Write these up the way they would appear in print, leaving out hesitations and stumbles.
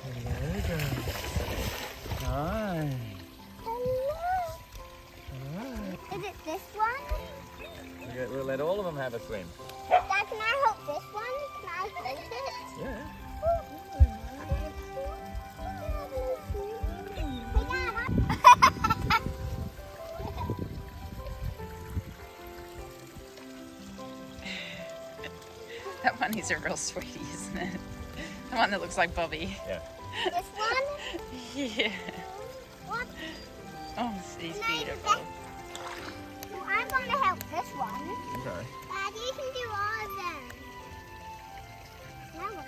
Hello, guys. Hi. Hello. Is it this one? We'll let all of them have a swim. Dad, can I help this one? Can I hold it? Yeah. That one is a real sweetie, isn't it? The one that looks like Bobby. Yeah. This one? Yeah. What? Oh, he's Can I beautiful. Well, I'm going to help this one. Okay. Dad, you can do all of them. That one.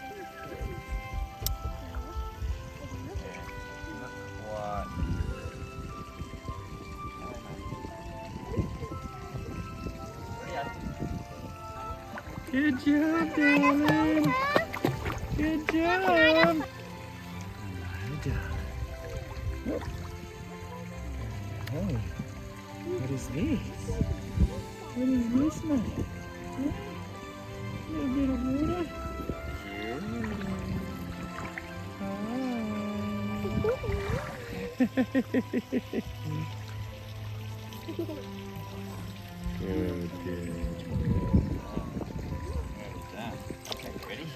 What? Good job, darling. Good job. Hello, darling. Oh, what is this? What is this, mate? A little bit of water. Good, good. Okay, ready?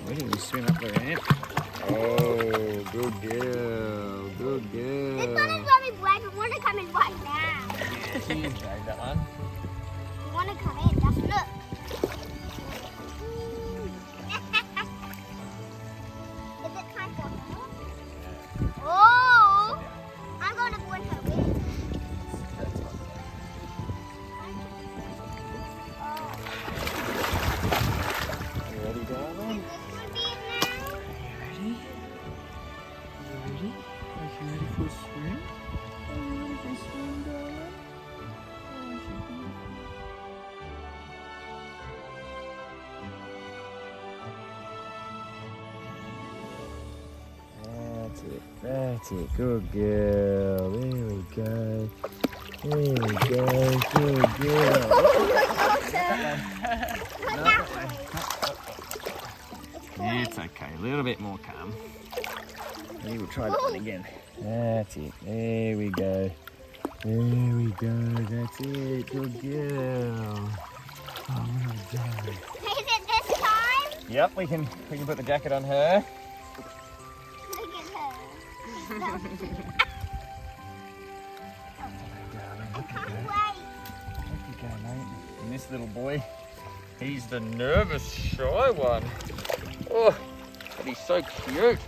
Ready? We swim up the ramp. Oh, good girl. Good girl. This one is very bright. We want to come in right now. Cheers, babe, that one. We want to come in. Just look. Is it time for her? Oh! I'm going to go in her wings. You ready, darling? This would be it now. Are you ready? Are you ready? Are you ready for a swim? Are you ready for a swim, darling? Oh, she's beautiful. That's it. That's it. Good girl. There we go. There we go. Good girl. Look that way. It's okay. A little bit more calm. We will try that one again. That's it. There we go. There we go. That's it. Good girl. Oh, well done. Is it this time? Yep, we can put the jacket on her. Look at her. Darling, look at Can't her. wait. Look you go, mate. And this little boy, he's the nervous, shy one. Oh, but he's so cute.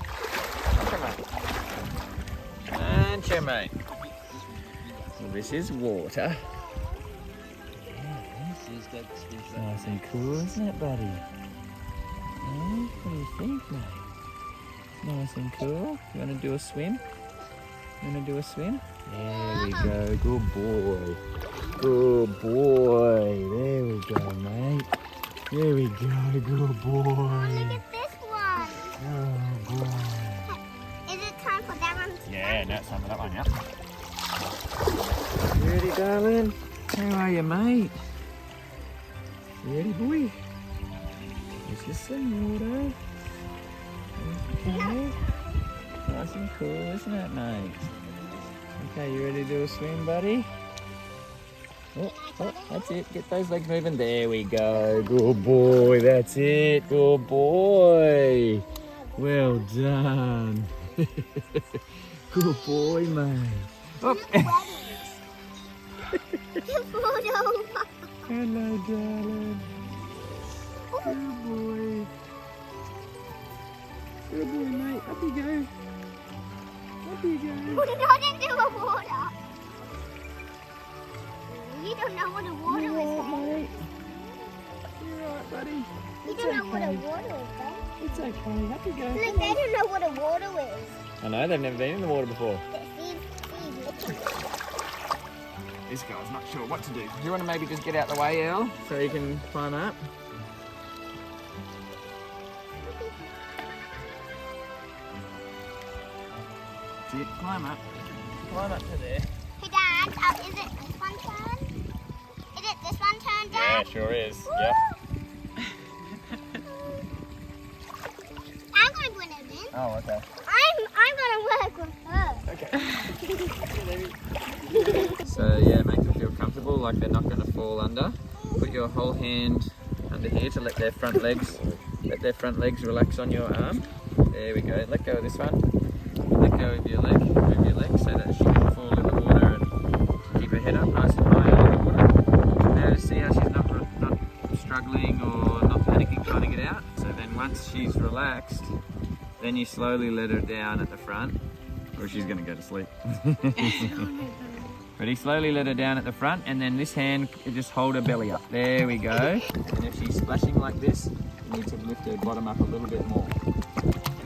Come on. And mate. Well, this is water. Nice and cool, isn't it, buddy? What do you think, mate? Nice and cool. You want to do a swim? You want to do a swim? There we go. Good boy. Good boy. There we go, mate. There we go. Good boy. Oh, look at this one. Oh, boy. Is it time for that one to Yeah, no, it's time for that one, yep. You ready, darling? How are you, mate? You ready, boy? This is some water. Okay. Nice and cool, isn't it, mate? Okay, you ready to do a swim, buddy? Oh, that's it. Get those legs moving. There we go. Good boy. That's it. Good boy. Well done. Good boy, mate. Oh. Hello, darling. Good boy. Good boy, mate. Up you go. Up you go. Put it on into the water. You don't know what a water You're is, right, then. mate. You're right, buddy. You It's don't know what a okay. water is, then. It's okay. Up you go. Look, they don't know what a water is. I know, they've never been in the water before. Steve's looking. This guy's not sure what to do. Do you want to maybe just get out the way, Elle, so you can climb up? That's it. Climb up. Climb up to there. Hey, Dad, is it this one turn? Is it this one turn, Yeah, Dad? sure is. Woo! Yep. I'm going to put it in. Oh, okay. I'm gonna work with her. Okay. So yeah, make them feel comfortable, like they're not going to fall under. Put your whole hand under here to let their front legs relax on your arm. There we go. Let go of this one. Let go of your leg. Move your leg so that she can fall in the water and keep her head up nice and high out of the water. Now see how she's not struggling or not panicking trying to get out. So then once she's relaxed, then you slowly let her down at the front, or she's going to go to sleep. Ready? Slowly let her down at the front, and then this hand, just hold her belly up. There we go. And if she's splashing like this, you need to lift her bottom up a little bit more.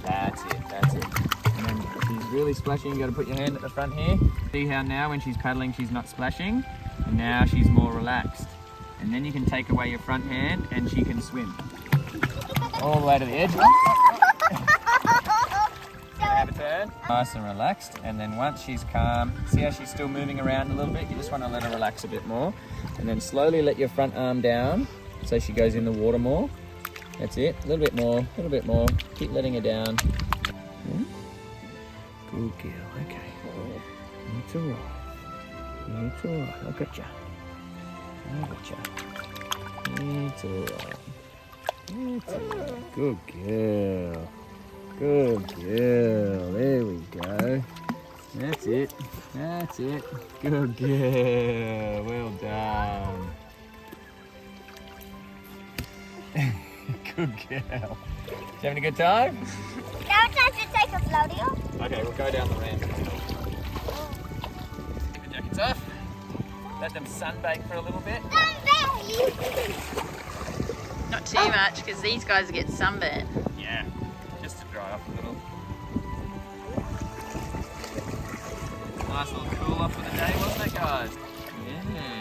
That's it, that's it. And then if she's really splashing, you got to put your hand at the front here. See how now when she's paddling, she's not splashing, and now she's more relaxed. And then you can take away your front hand, and she can swim. All the way to the edge. Have a turn. Nice and relaxed, and then once she's calm, see how she's still moving around a little bit? You just want to let her relax a bit more, and then slowly let your front arm down so she goes in the water more. That's it. A little bit more, a little bit more. Keep letting her down. Good girl. Okay. It's alright. It's alright. I gotcha. I gotcha. It's alright. It's alright. Good girl. Good girl. There we go. That's it. That's it. Good girl. Well done. Good girl. Did you having a good time? Now it's time to take a floaty off. Okay, we'll go down the ramp. Keep the jackets off. Let them sunbake for a little bit. Not too much, because these guys get sunburnt. Yeah, just to dry off a little. Nice little cool off for the day, wasn't it, guys? Yeah.